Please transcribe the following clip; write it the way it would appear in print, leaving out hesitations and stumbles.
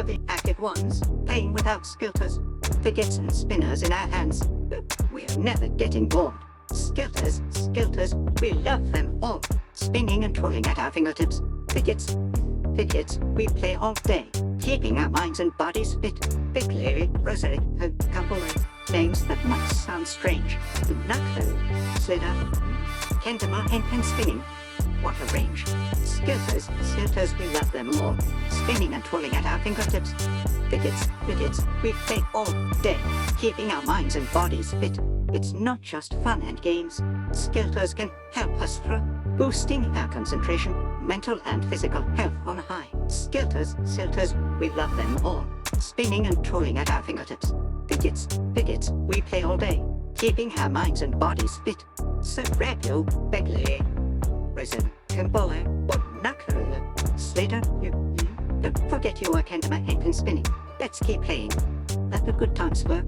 We're the active ones, playing without skilters, fidgets and spinners in our hands. We're never getting bored. Skilters, we love them all. Spinning and twirling at our fingertips. Fidgets, we play all day, keeping our minds and bodies fit. Big Larry, Rosary, a couple of names that might sound strange. Knuckle, Slither, Kendama, and spinning. What a range. Skilters, we love them all. Spinning and twirling at our fingertips. Fidgets, we play all day, keeping our minds and bodies fit. It's not just fun and games. Skilters can help us through, boosting our concentration, mental and physical health on high. Skilters, we love them all. Spinning and twirling at our fingertips. Fidgets, we play all day, keeping our minds and bodies fit. So grab your Begley, Risen, Kimbola, or Knuckle, Slater, don't forget your Kendama and spinning. Let's keep playing. Let the good times flow.